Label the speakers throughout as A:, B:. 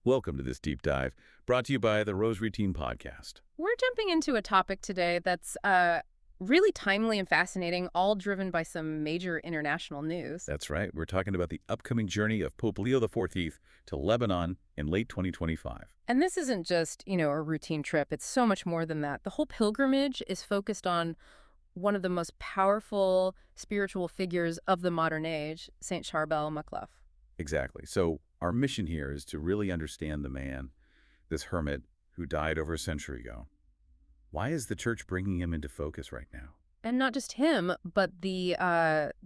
A: Welcome to this deep dive, brought to you by the Rosary Team Podcast.
B: We're jumping into a topic today that's really timely and fascinating, all driven by some major international news.
A: That's right, we're talking about the upcoming journey of Pope Leo XIV to Lebanon in late 2025.
B: And this isn't just, a routine trip. It's so much more than that. The whole pilgrimage is focused on one of the most powerful spiritual figures of the modern age, Saint Charbel Makhlouf.
A: Exactly. So our mission here is to really understand the man, this hermit who died over a century ago. Why is the church bringing him into focus right now?
B: And not just him, but the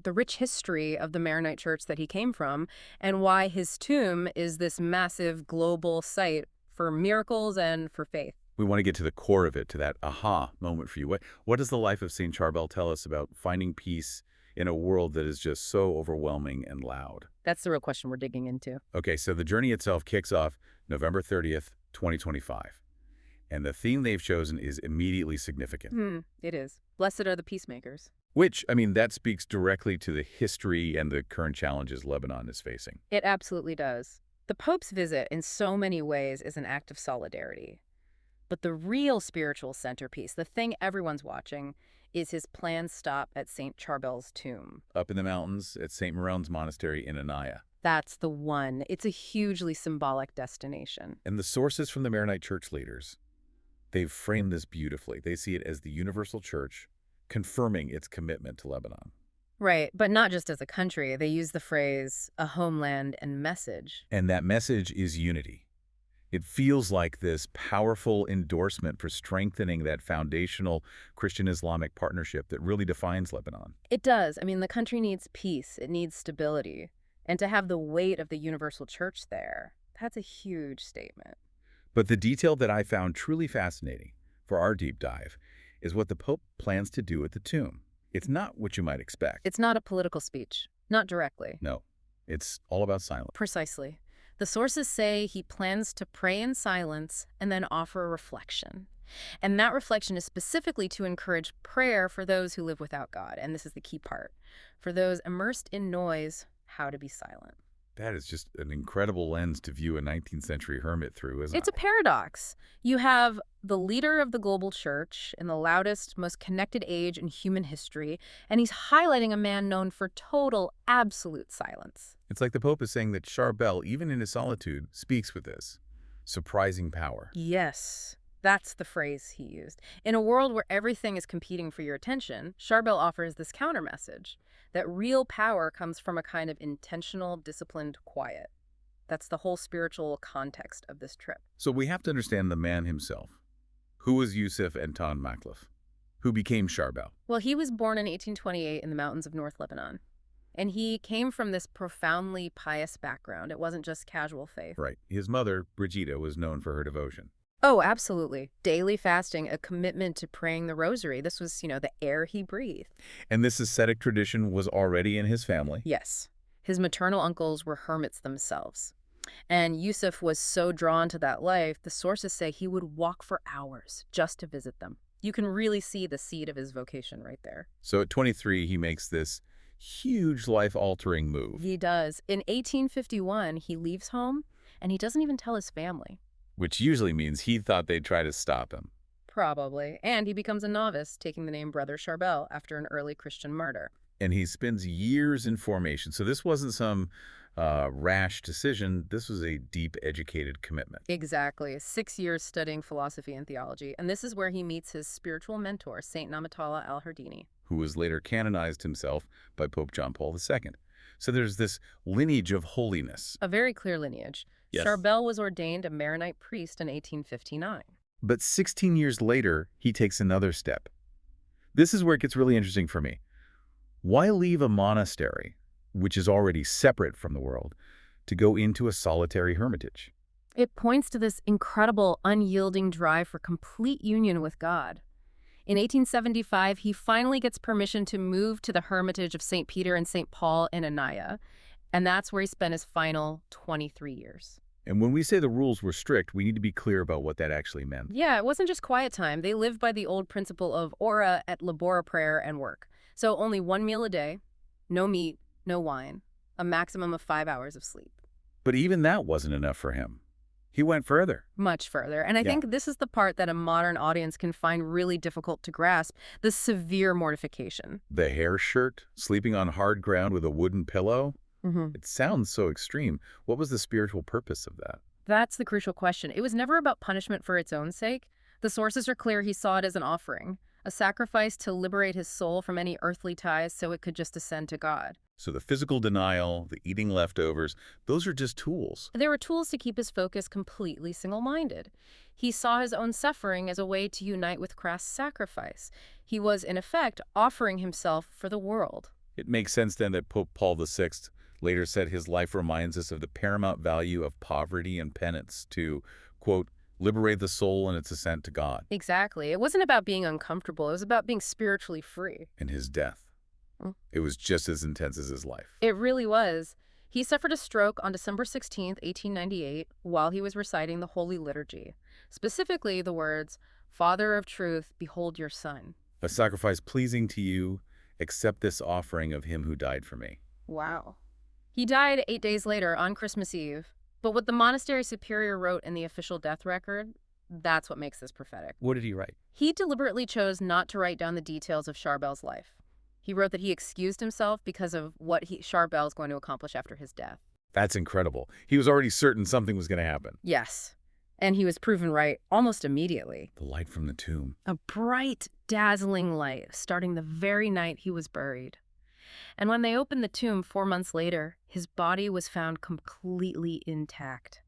B: rich history of the Maronite Church that he came from, and why his tomb is this massive global site for miracles and for faith.
A: We want to get to the core of it, to that aha moment for you. What does the life of Saint Charbel tell us about finding peace in a world that is just so overwhelming and loud?
B: That's the real question we're digging into.
A: Okay, so the journey itself kicks off November 30th, 2025. And the theme they've chosen is immediately significant.
B: It is. Blessed are the peacemakers.
A: Which, I mean, that speaks directly to the history and the current challenges Lebanon is facing.
B: It absolutely does. The Pope's visit, in so many ways, is an act of solidarity. But the real spiritual centerpiece, the thing everyone's watching, is his planned stop at Saint Charbel's tomb.
A: Up in the mountains at St. Maron's Monastery in Annaya.
B: That's the one. It's a hugely symbolic destination.
A: And the sources from the Maronite Church leaders, they've framed this beautifully. They see it as the universal church confirming its commitment to Lebanon.
B: Right, but not just as a country. They use the phrase, a homeland and message.
A: And that message is unity. It feels like this powerful endorsement for strengthening that foundational Christian-Islamic partnership that really defines Lebanon.
B: It does. I mean, the country needs peace. It needs stability. And to have the weight of the universal church there, that's a huge statement.
A: But the detail that I found truly fascinating for our deep dive is what the Pope plans to do at the tomb. It's not what you might expect.
B: It's not a political speech. Not directly.
A: No, it's all about silence.
B: Precisely. The sources say he plans to pray in silence and then offer a reflection. And that reflection is specifically to encourage prayer for those who live without God. And this is the key part. For those immersed in noise, how to be silent.
A: That is just an incredible lens to view a 19th century hermit through, isn't it?
B: It's a paradox. You have the leader of the global church in the loudest, most connected age in human history, and he's highlighting a man known for total, absolute silence.
A: It's like the Pope is saying that Charbel, even in his solitude, speaks with this surprising power.
B: Yes, that's the phrase he used. In a world where everything is competing for your attention, Charbel offers this counter message that real power comes from a kind of intentional, disciplined quiet. That's the whole spiritual context of this trip.
A: So we have to understand the man himself. Who was Yusuf Anton Makhlouf? Who became Charbel?
B: Well, he was born in 1828 in the mountains of North Lebanon. And he came from this profoundly pious background. It wasn't just casual faith.
A: Right. His mother, Brigida, was known for her devotion.
B: Oh, absolutely. Daily fasting, a commitment to praying the rosary. This was, the air he breathed.
A: And this ascetic tradition was already in his family?
B: Yes. His maternal uncles were hermits themselves. And Yusuf was so drawn to that life, the sources say he would walk for hours just to visit them. You can really see the seed of his vocation right there.
A: So at 23, he makes this huge life-altering move.
B: He does. In 1851, he leaves home, and he doesn't even tell his family.
A: Which usually means he thought they'd try to stop him.
B: Probably. And he becomes a novice, taking the name Brother Charbel after an early Christian martyr.
A: And he spends years in formation. So this wasn't some rash decision. This was a deep, educated commitment.
B: Exactly. 6 years studying philosophy and theology. And this is where he meets his spiritual mentor, Saint Namatala al-Hardini,
A: who was later canonized himself by Pope John Paul II. So there's this lineage of holiness.
B: A very clear lineage.
A: Yes.
B: Charbel was ordained a Maronite priest in 1859.
A: But 16 years later, he takes another step. This is where it gets really interesting for me. Why leave a monastery, which is already separate from the world, to go into a solitary hermitage?
B: It points to this incredible, unyielding drive for complete union with God. In 1875, he finally gets permission to move to the hermitage of St. Peter and St. Paul in Annaya, and that's where he spent his final 23 years.
A: And when we say the rules were strict, we need to be clear about what that actually meant.
B: Yeah, it wasn't just quiet time. They lived by the old principle of ora et labora, prayer and work. So only one meal a day, no meat, no wine, a maximum of 5 hours of sleep.
A: But even that wasn't enough for him. He went further.
B: Much further. And I
A: Yeah.
B: think this is the part that a modern audience can find really difficult to grasp, the severe mortification.
A: The hair shirt, sleeping on hard ground with a wooden pillow.
B: Hmm.
A: It sounds so extreme. What was the spiritual purpose of that?
B: That's the crucial question. It was never about punishment for its own sake. The sources are clear. He saw it as an offering, a sacrifice to liberate his soul from any earthly ties so it could just ascend to God.
A: So the physical denial, the eating leftovers, those are just tools.
B: They were tools to keep his focus completely single-minded. He saw his own suffering as a way to unite with Christ's sacrifice. He was, in effect, offering himself for the world.
A: It makes sense then that Pope Paul VI later said his life reminds us of the paramount value of poverty and penance to, quote, liberate the soul in its ascent to God.
B: Exactly. It wasn't about being uncomfortable. It was about being spiritually free.
A: In his death.
B: Mm.
A: It was just as intense as his life.
B: It really was. He suffered a stroke on December 16th, 1898, while he was reciting the Holy Liturgy. Specifically, the words, "Father of truth, behold your Son."
A: A sacrifice pleasing to you, accept this offering of him who died for me.
B: Wow. He died 8 days later on Christmas Eve. But what the monastery superior wrote in the official death record, that's what makes this prophetic.
A: What did he write?
B: He deliberately chose not to write down the details of Charbel's life. He wrote that he excused himself because of what Charbel is going to accomplish after his death.
A: That's incredible. He was already certain something was going to happen.
B: Yes. And he was proven right almost immediately.
A: The light from the tomb.
B: A bright, dazzling light starting the very night he was buried. And when they opened the tomb 4 months later, his body was found completely intact,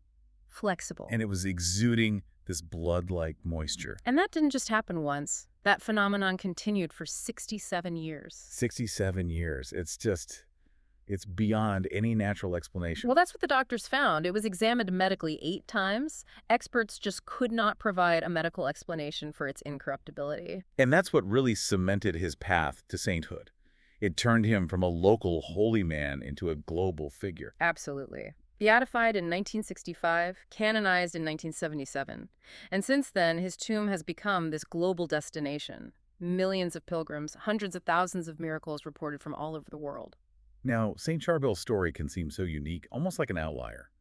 B: flexible.
A: And it was exuding this blood-like moisture.
B: And that didn't just happen once. That phenomenon continued for 67 years.
A: 67 years. It's beyond any natural explanation.
B: Well, that's what the doctors found. It was examined medically 8 times. Experts just could not provide a medical explanation for its incorruptibility.
A: And that's what really cemented his path to sainthood. It turned him from a local holy man into a global figure.
B: Absolutely. Beatified in 1965, canonized in 1977. And since then, his tomb has become this global destination. Millions of pilgrims, hundreds of thousands of miracles reported from all over the world.
A: Now, Saint Charbel's story can seem so unique, almost like an outlier.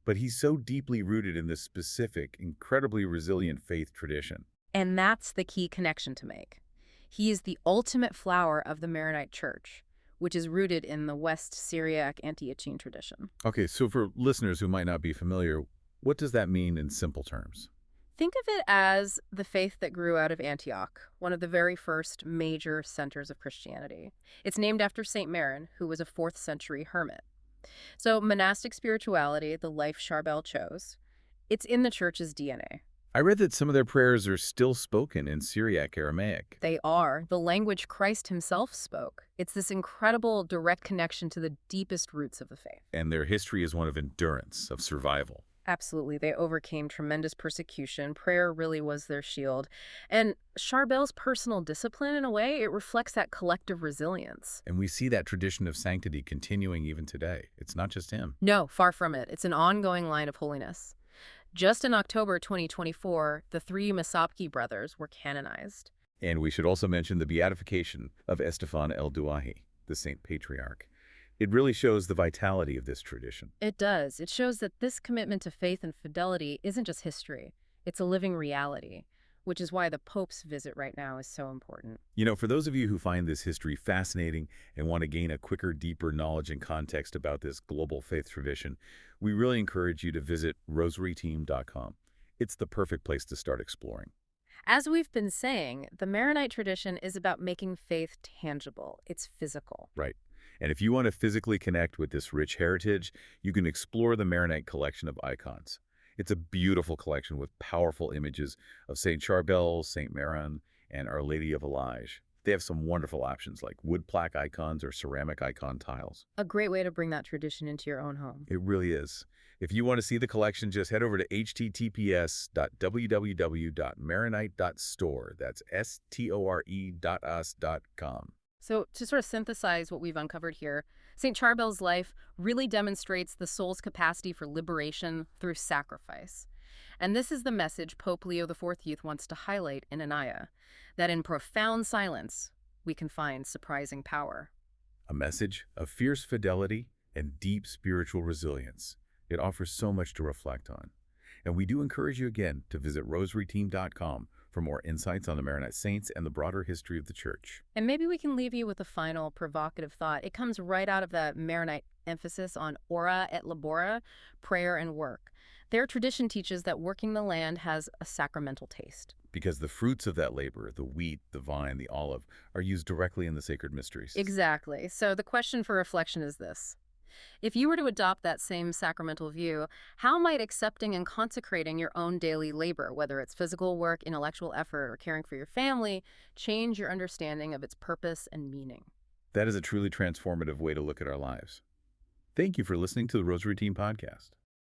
A: But he's so deeply rooted in this specific, incredibly resilient faith tradition.
B: And that's the key connection to make. He is the ultimate flower of the Maronite Church, which is rooted in the West Syriac Antiochean tradition.
A: Okay, so for listeners who might not be familiar, what does that mean in simple terms?
B: Think of it as the faith that grew out of Antioch, one of the very first major centers of Christianity. It's named after Saint Maron, who was a 4th century hermit. So monastic spirituality, the life Charbel chose, it's in the church's DNA.
A: I read that some of their prayers are still spoken in Syriac Aramaic.
B: They are the language Christ himself spoke. It's this incredible direct connection to the deepest roots of the faith.
A: And their history is one of endurance, of survival.
B: Absolutely. They overcame tremendous persecution. Prayer really was their shield. And Charbel's personal discipline, in a way, it reflects that collective resilience.
A: And we see that tradition of sanctity continuing even today. It's not just him.
B: No, far from it. It's an ongoing line of holiness. Just in October 2024, the 3 Masabki brothers were canonized.
A: And we should also mention the beatification of Esteban el-Duahi, the Saint Patriarch. It really shows the vitality of this tradition.
B: It does. It shows that this commitment to faith and fidelity isn't just history. It's a living reality, which is why the Pope's visit right now is so important.
A: You know, for those of you who find this history fascinating and want to gain a quicker, deeper knowledge and context about this global faith tradition, we really encourage you to visit rosaryteam.com. It's the perfect place to start exploring.
B: As we've been saying, the Maronite tradition is about making faith tangible. It's physical.
A: Right. And if you want to physically connect with this rich heritage, you can explore the Maronite collection of icons. It's a beautiful collection with powerful images of Saint Charbel, Saint Maron, and Our Lady of Lineage. They have some wonderful options like wood plaque icons or ceramic icon tiles.
B: A great way to bring that tradition into your own home.
A: It really is. If you want to see the collection, just head over to https://www.maronite.store. That's store.us.com.
B: So to sort of synthesize what we've uncovered here, St. Charbel's life really demonstrates the soul's capacity for liberation through sacrifice. And this is the message Pope Leo XIV wants to highlight in Annaya, that in profound silence, we can find surprising power.
A: A message of fierce fidelity and deep spiritual resilience. It offers so much to reflect on. And we do encourage you again to visit rosaryteam.com for more insights on the Maronite saints and the broader history of the Church.
B: And maybe we can leave you with a final provocative thought. It comes right out of the Maronite emphasis on ora et labora, prayer and work. Their tradition teaches that working the land has a sacramental taste.
A: Because the fruits of that labor, the wheat, the vine, the olive, are used directly in the sacred mysteries.
B: Exactly. So the question for reflection is this. If you were to adopt that same sacramental view, how might accepting and consecrating your own daily labor, whether it's physical work, intellectual effort, or caring for your family, change your understanding of its purpose and meaning?
A: That is a truly transformative way to look at our lives. Thank you for listening to the Rosary Team Podcast.